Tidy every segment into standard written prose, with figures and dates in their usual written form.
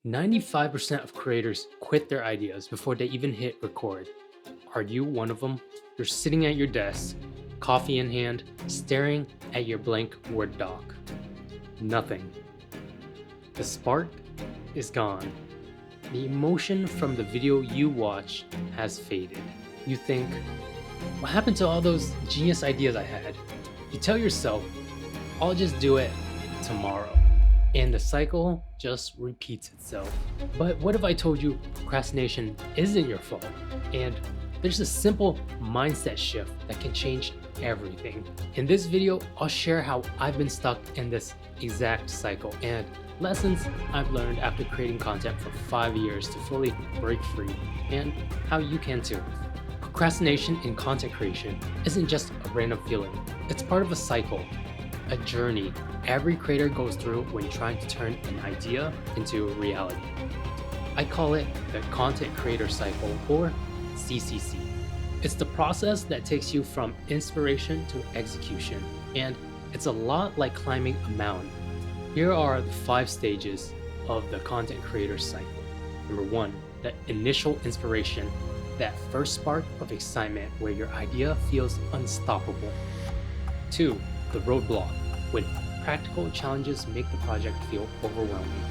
95% of creators quit their ideas before they even hit record. Are you one of them? You're sitting at your desk, coffee in hand, staring at your blank Word doc. Nothing. The spark is gone. The emotion from the video you watched has faded. You think, what happened to all those genius ideas I had? You tell yourself, I'll just do it tomorrow. And the cycle just repeats itself. But what if I told you procrastination isn't your fault? And there's a simple mindset shift that can change everything. In this video, I'll share how I've been stuck in this exact cycle and lessons I've learned after creating content for 5 years to fully break free, and how you can too. Procrastination in content creation isn't just a random feeling, it's part of a cycle, a journey every creator goes through when trying to turn an idea into reality. I call it the content creator cycle, or CCC. It's the process that takes you from inspiration to execution, and it's a lot like climbing a mountain. Here are the 5 stages of the content creator cycle. Number 1, the initial inspiration, that first spark of excitement where your idea feels unstoppable. 2, the roadblock, when practical challenges make the project feel overwhelming.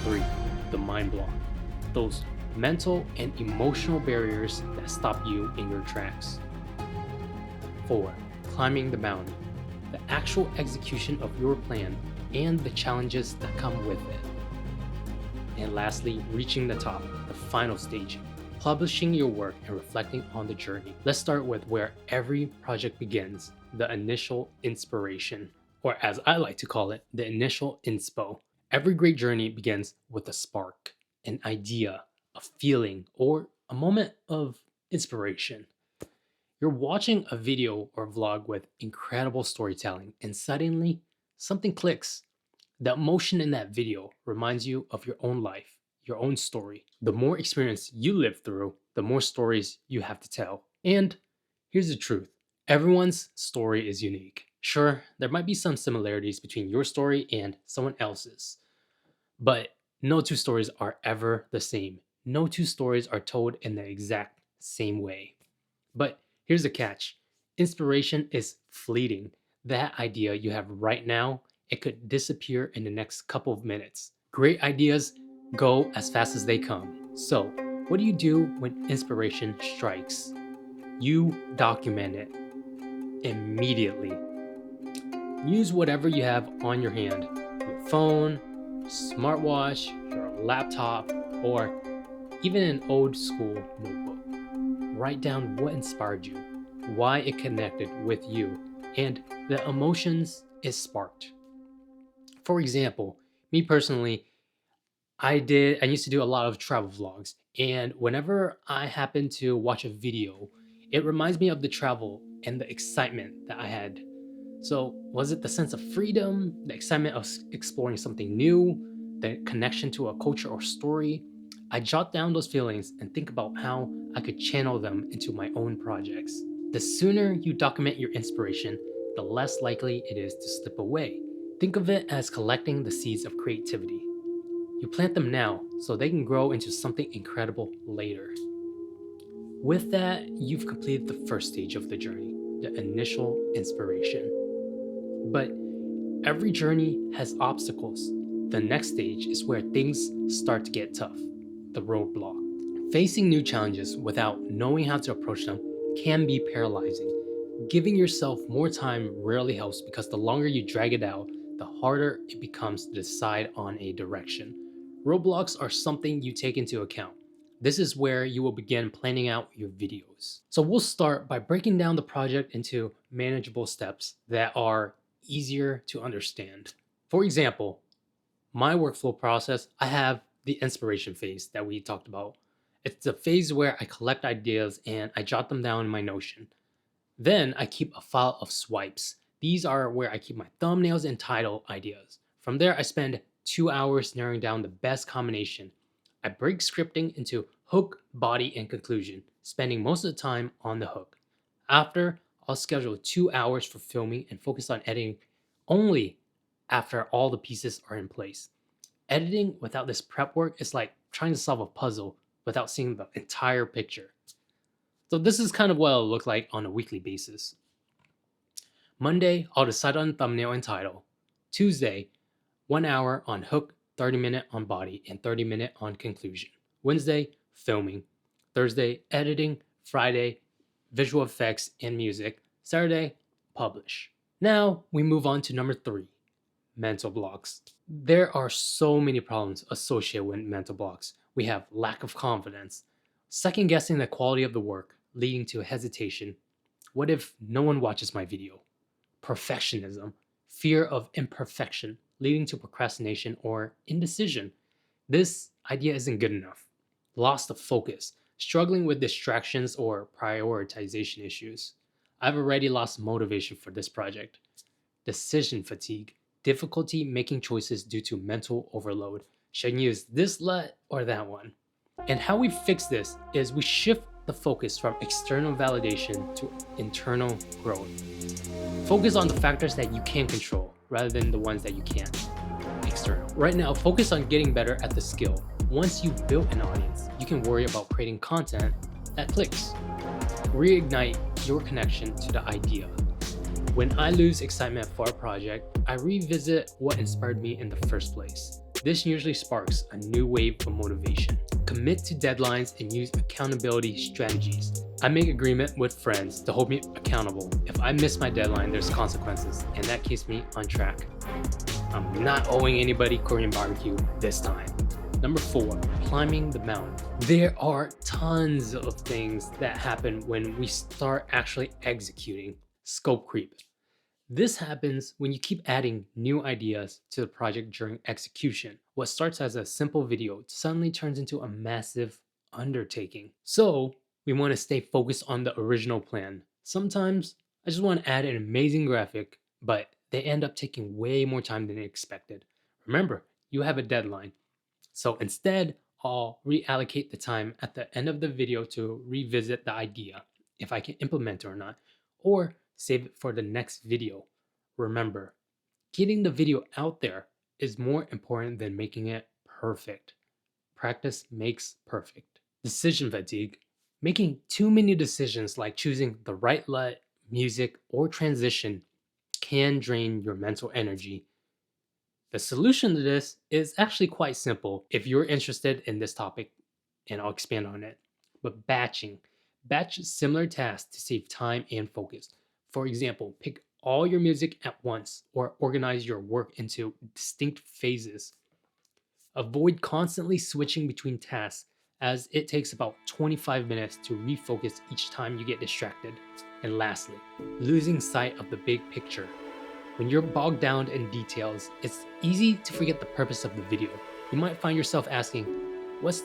3, the mind block, those mental and emotional barriers that stop you in your tracks. 4, climbing the mountain, the actual execution of your plan and the challenges that come with it. And lastly, reaching the top, the final stage, publishing your work and reflecting on the journey. Let's start with where every project begins, the initial inspiration, or as I like to call it, the initial inspo. Every great journey begins with a spark, an idea, a feeling, or a moment of inspiration. You're watching a video or vlog with incredible storytelling, and suddenly something clicks. The emotion in that video reminds you of your own life, your own story. The more experience you live through, the more stories you have to tell. And here's the truth, everyone's story is unique. Sure, there might be some similarities between your story and someone else's, but no two stories are ever the same. No two stories are told in the exact same way. But here's the catch, inspiration is fleeting. That idea you have right now, it could disappear in the next couple of minutes. Great ideas go as fast as they come. So, what do you do when inspiration strikes? You document it immediately. Use whatever you have on your hand, your phone, smartwatch, your laptop, or even an old school notebook. Write down what inspired you, why it connected with you, and the emotions it sparked. For example, me personally, I used to do a lot of travel vlogs, and whenever I happen to watch a video, it reminds me of the travel and the excitement that I had. So, was it the sense of freedom, the excitement of exploring something new, the connection to a culture or story? I jot down those feelings and think about how I could channel them into my own projects. The sooner you document your inspiration, the less likely it is to slip away. Think of it as collecting the seeds of creativity. You plant them now so they can grow into something incredible later. With that, you've completed the first stage of the journey, the initial inspiration. But every journey has obstacles. The next stage is where things start to get tough, the roadblock. Facing new challenges without knowing how to approach them can be paralyzing. Giving yourself more time rarely helps because the longer you drag it out, the harder it becomes to decide on a direction. Roadblocks are something you take into account. This is where you will begin planning out your videos. So we'll start by breaking down the project into manageable steps that are easier to understand. For example, my workflow process, I have the inspiration phase that we talked about. It's the phase where I collect ideas and I jot them down in my Notion. Then I keep a file of swipes. These are where I keep my thumbnails and title ideas. From there, I spend 2 hours narrowing down the best combination. I break scripting into hook, body, and conclusion, spending most of the time on the hook. After, I'll schedule 2 hours for filming and focus on editing only after all the pieces are in place. Editing without this prep work is like trying to solve a puzzle without seeing the entire picture. So this is kind of what it'll look like on a weekly basis. Monday, I'll decide on thumbnail and title. Tuesday, 1 hour on hook, 30-minute on body, and 30-minute on conclusion. Wednesday, filming. Thursday, editing. Friday, visual effects and music. Saturday, publish. Now we move on to number 3, mental blocks. There are so many problems associated with mental blocks. We have lack of confidence, second guessing the quality of the work, leading to hesitation. What if no one watches my video? Perfectionism, fear of imperfection, leading to procrastination or indecision. This idea isn't good enough. Loss of focus, struggling with distractions or prioritization issues. I've already lost motivation for this project. Decision fatigue, difficulty making choices due to mental overload. Should I use this LUT or that one? And how we fix this is we shift the focus from external validation to internal growth. Focus on the factors that you can control rather than the ones that you can't. External. Right now, focus on getting better at the skill. Once you've built an audience, you can worry about creating content that clicks. Reignite your connection to the idea. When I lose excitement for a project, I revisit what inspired me in the first place. This usually sparks a new wave of motivation. Commit to deadlines and use accountability strategies. I make agreement with friends to hold me accountable. If I miss my deadline, there's consequences, and that keeps me on track. I'm not owing anybody Korean barbecue this time. Number 4, climbing the mountain. There are tons of things that happen when we start actually executing. Scope creep. This happens when you keep adding new ideas to the project during execution. What starts as a simple video suddenly turns into a massive undertaking. So we want to stay focused on the original plan. Sometimes I just want to add an amazing graphic, but they end up taking way more time than expected. Remember, you have a deadline. So instead, I'll reallocate the time at the end of the video to revisit the idea, if I can implement it or not, or save it for the next video. Remember, getting the video out there is more important than making it perfect. Practice makes perfect. Decision fatigue. Making too many decisions like choosing the right LUT, music, or transition can drain your mental energy. The solution to this is actually quite simple if you're interested in this topic, and I'll expand on it. But batching. Batch similar tasks to save time and focus. For example, pick all your music at once or organize your work into distinct phases. Avoid constantly switching between tasks as it takes about 25 minutes to refocus each time you get distracted. And lastly, losing sight of the big picture. When you're bogged down in details, it's easy to forget the purpose of the video. You might find yourself asking, what's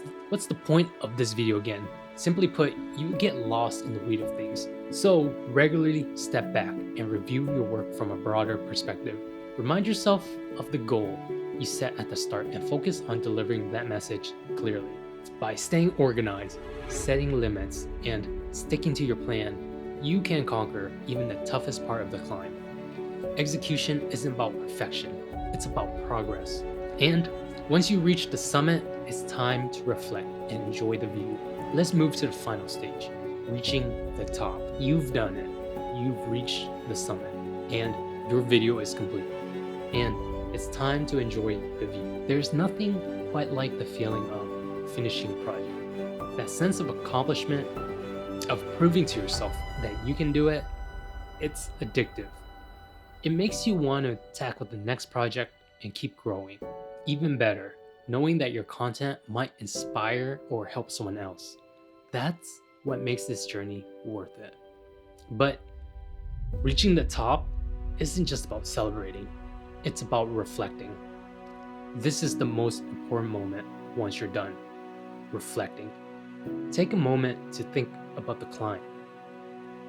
the point of this video again? Simply put, you get lost in the weed of things. So regularly step back and review your work from a broader perspective. Remind yourself of the goal you set at the start and focus on delivering that message clearly. By staying organized, setting limits, and sticking to your plan, you can conquer even the toughest part of the climb. Execution isn't about perfection, it's about progress. And once you reach the summit, it's time to reflect and enjoy the view. Let's move to the final stage, reaching the top. You've done it. You've reached the summit, and your video is complete. And it's time to enjoy the view. There's nothing quite like the feeling of finishing a project. That sense of accomplishment, of proving to yourself that you can do it, it's addictive. It makes you want to tackle the next project and keep growing. Even better, knowing that your content might inspire or help someone else. That's what makes this journey worth it. But reaching the top isn't just about celebrating, it's about reflecting. This is the most important moment once you're done, reflecting. Take a moment to think about the climb.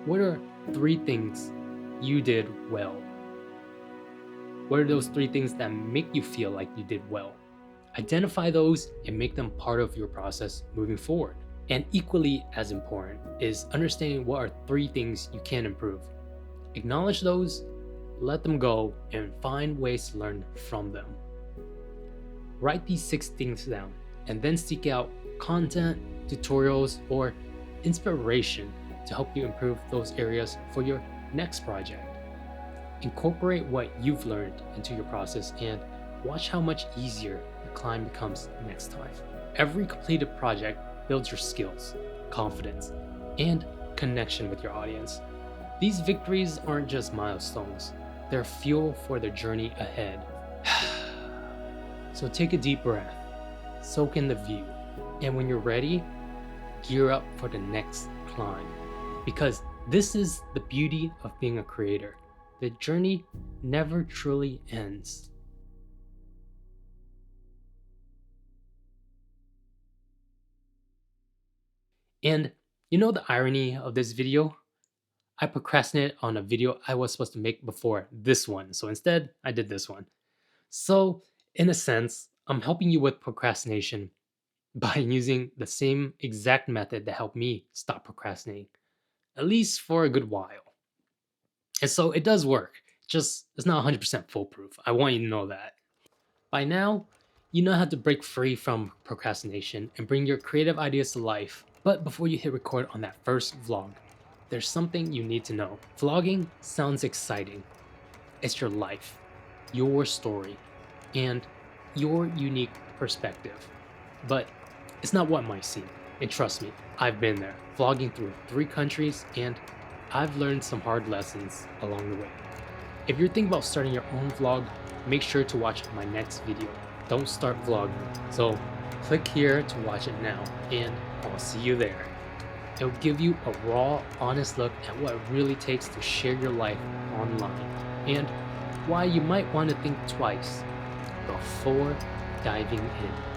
What are 3 things you did well? What are those 3 things that make you feel like you did well? Identify those and make them part of your process moving forward. And equally as important is understanding what are 3 things you can improve. Acknowledge those, let them go, and find ways to learn from them. Write these 6 things down and then seek out content, tutorials, or inspiration to help you improve those areas for your next project. Incorporate what you've learned into your process and watch how much easier the climb becomes next time. Every completed project builds your skills, confidence, and connection with your audience. These victories aren't just milestones, they're fuel for the journey ahead. So take a deep breath, soak in the view, and when you're ready, gear up for the next climb. Because this is the beauty of being a creator. The journey never truly ends. And you know the irony of this video? I procrastinated on a video I was supposed to make before this one. So instead, I did this one. So, in a sense, I'm helping you with procrastination by using the same exact method that helped me stop procrastinating, at least for a good while. And so it does work, just it's not 100% foolproof. I want you to know that. By now, you know how to break free from procrastination and bring your creative ideas to life. But before you hit record on that first vlog, there's something you need to know. Vlogging sounds exciting. It's your life, your story, and your unique perspective. But it's not what might seem. And trust me, I've been there, vlogging through 3 countries, and I've learned some hard lessons along the way. If you're thinking about starting your own vlog, make sure to watch my next video. Don't start vlogging. So click here to watch it now, and I'll see you there. It will give you a raw, honest look at what it really takes to share your life online, and why you might want to think twice before diving in.